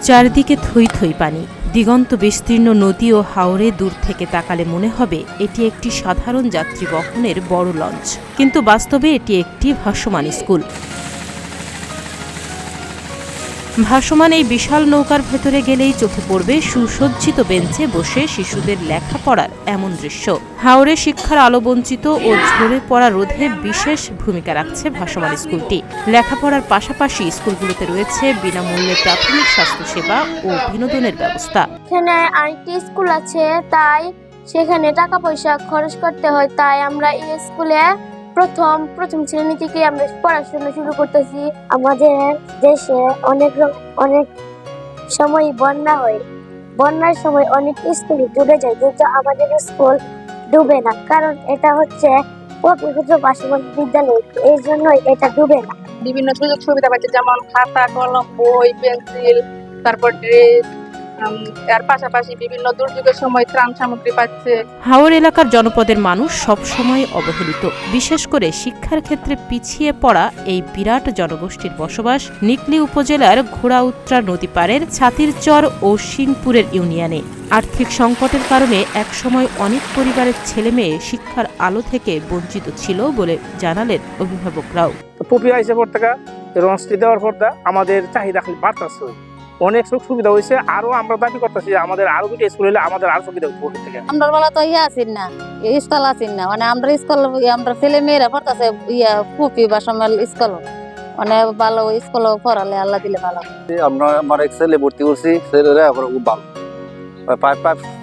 চারদিকে থই থই পানি, দিগন্ত বিস্তীর্ণ নদী ও হাওরে দূর থেকে তাকালে মনে হবে এটি একটি সাধারণ যাত্রী বহনের বড় লঞ্চ, কিন্তু বাস্তবে এটি একটি ভাসমান স্কুল। ভাসমান এই বিশাল নৌকার ভেতরে গেলেই চোখে পড়বে সুসজ্জিত বেঞ্চে বসে শিশুদের লেখাপড়ার এমন দৃশ্য। হাওরে শিক্ষার আলোবঞ্চিত ও ঝরে পড়া রোধে বিশেষ ভূমিকা রাখছে ভাসমান স্কুলটি। লেখাপড়ার পাশাপাশি স্কুলগুলোতে রয়েছে বিনামূল্যে প্রাথমিক স্বাস্থ্যসেবা ও বিনোদনের ব্যবস্থা। এখানে আরেকটি স্কুল আছে, তাই সেখানে টাকা পয়সা খরচ করতে হয়, তাই আমরা এই স্কুলে প্রথম শ্রেণী থেকে আমরা পড়াশোনা শুরু করতেছি। আমাদের দেশে অনেক সময় বন্যা হয়, বন্যার সময় অনেক স্কুল ডুবে যায়, কিন্তু আমাদের স্কুল ডুবে না, কারণ এটা হচ্ছে পবিত্র ভাসমান বিদ্যালয়, এই জন্যই এটা ডুবে না। বিভিন্ন সুযোগ সুবিধা পাচ্ছে, যেমন খাতা, কলম, বই, পেন্সিল, তারপর ড্রেস, এর পাশাপাশি বিভিন্ন দুর্যোগের সময় ত্রাণ সামগ্রী পাচ্ছে। হাওর এলাকার জনপদের মানুষ সবসময় অবহেলিত, বিশেষ করে শিক্ষার ক্ষেত্রে পিছিয়ে পড়া এই বিরাট জনগোষ্ঠীর বসবাস নিকলী উপজেলার ঘোড়াউত্রা নদী পাড়ের ছাতিরচর ও সিংপুরের ইউনিয়নে। আর্থিক সংকটের কারণে একসময় অনেক পরিবারের ছেলে মেয়ে শিক্ষার আলো থেকে বঞ্চিত ছিল বলে জানালেন অভিভাবকরাও। দেওয়ার পর আমাদের চাহিদা খালি বাড়তেছে, অনেক সুখ সুবিধা হয়েছে। আরো আমরা দাবি করতেছি আমাদের আরো দুটো স্কুল হলে আমাদের আরো সুবিধা থেকে। আমরা বলা তো আছেন না, স্কুল আছেন না, মানে আমরা স্কুল আমরা ছেলে মেয়েরা পড়তেছে পুপি বা সমাল স্কুল, মানে ভালো স্কুল পড়ালে আল্লাহ দিলে ভালো। আমরা আমার এক ছেলে ভর্তি করছি, ছেলেরা আবার খুব ভালো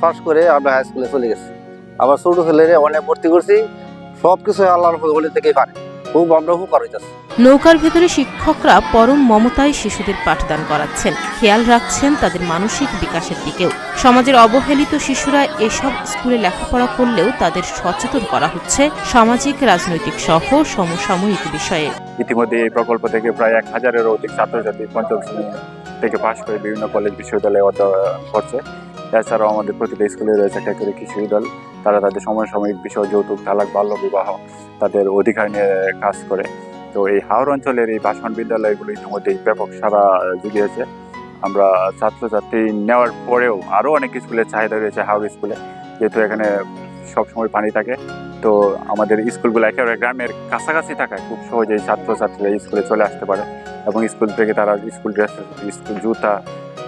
পাস করে আমরা হাই স্কুলে চলে গেছি। আবার ছোট ছেলেরা অনেক ভর্তি করছি, সবকিছু আল্লাহর বলে থেকেই পারে, খুব আমরা খুব করাইতেছি। নৌকার ভেতরে শিক্ষকরা পরম মমতায় শিশুদের পাঠদান করাচ্ছেন, খেয়াল রাখছেন তাদের মানসিক বিকাশের দিকেও। সমাজের অবহেলিত শিশুরা এসব স্কুলে লেখাপড়া করলেও তাদের সচেতন করা হচ্ছে সামাজিক, রাজনৈতিক সহ সমসাময়িক বিষয়ে। ইতিমধ্যে এই প্রকল্প থেকে প্রায় 1000-এরও অধিক ছাত্রছাত্রী পঞ্চম শ্রেণী থেকে পাশ করে বিভিন্ন কলেজ বিশ্ববিদ্যালয়ে অধ্যয়ন করছে। এছাড়াও আমাদের প্রতিটা স্কুলে রয়েছে টেকরি কৃষি দল, তারা তাদের সমসাময়িক বিষয় যৌতুক, তালাক, বাল্যবিবাহ তাদের অধিকার নিয়ে কাজ করে। তো এই হাওর অঞ্চলের এই ভাসমান বিদ্যালয়গুলো ইতিমধ্যেই ব্যাপক সাড়া জুগিয়েছে। আমরা ছাত্রছাত্রী নেওয়ার পরেও আরও অনেক স্কুলের চাহিদা রয়েছে হাওর স্কুলে, যেহেতু এখানে সবসময় পানি থাকে। তো আমাদের স্কুলগুলো একেবারে গ্রামের কাছাকাছি থাকায় খুব সহজেই ছাত্রছাত্রীরা স্কুলে চলে আসতে পারে এবং স্কুল থেকে তারা স্কুল ড্রেস, স্কুল জুতা,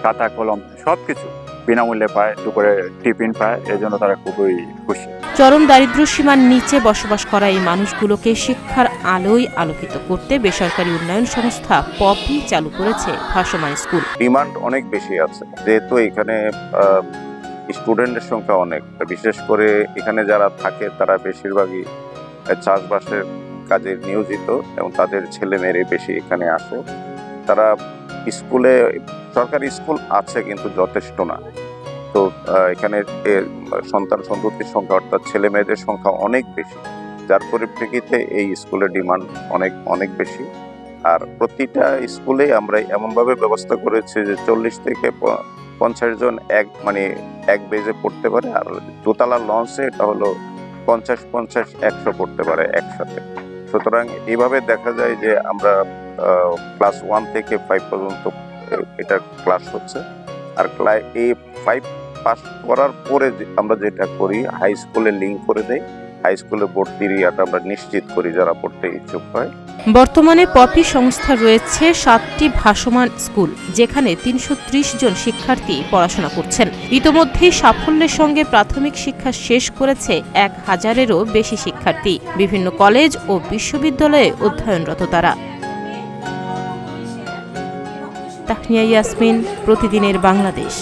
খাতা, কলম সব কিছু বিনামূল্যে পায়, দুপুরে টিফিন পায়, এজন্য তারা খুবই খুশি। চরম দারিদ্র্য সীমার নিচে বসবাস করা এই মানুষগুলোকে শিক্ষার আলোয় আলোকিত করতে বেসরকারি উন্নয়ন সংস্থা পপি চালু করেছে ভাসমান স্কুল। ডিমান্ড অনেক বেশি আছে, যেহেতু এখানে স্টুডেন্টের সংখ্যা অনেক, বিশেষ করে এখানে যারা থাকে তারা বেশিরভাগই চাষবাসের কাজে নিয়োজিত এবং তাদের ছেলে মেয়েরা বেশি এখানে আসে। তারা স্কুলে, সরকারি স্কুল আছে কিন্তু যথেষ্ট না। তো এখানে সন্তান সন্ততির সংখ্যা অর্থাৎ ছেলে মেয়েদের সংখ্যা অনেক বেশি, যার পরিপ্রেক্ষিতে এই স্কুলের ডিমান্ড অনেক বেশি। আর প্রতিটা স্কুলে আমরা এমনভাবে ব্যবস্থা করেছি যে 40 থেকে 50 জন এক বেজে পড়তে পারে, আর দোতলা লঞ্চে এটা হলো 50-50-100 পড়তে পারে একসাথে। সুতরাং এইভাবে দেখা যায় যে আমরা ক্লাস 1 থেকে 5 পর্যন্ত এটা ক্লাস হচ্ছে। আর এই 5 পাস করার পরে আমরা যেটা করি, হাই স্কুলে লিঙ্ক করে দেই, হাই স্কুলে ভর্তির ইয়াটা আমরা নিশ্চিত করি যারা পড়তে ইচ্ছুক হয়। বর্তমানে পপি সংস্থা রয়েছে 7টি ভাসমান স্কুল, যেখানে 330 জন শিক্ষার্থী পড়াশোনা করছেন। ইতোমধ্যেই সাফল্যের সঙ্গে প্রাথমিক শিক্ষা শেষ করেছে 1000-এরও বেশি শিক্ষার্থী। বিভিন্ন কলেজ ও বিশ্ববিদ্যালয়ে অধ্যয়নরত তারা। তাহনিয়া ইয়াসমিন, প্রতিদিনের বাংলাদেশ।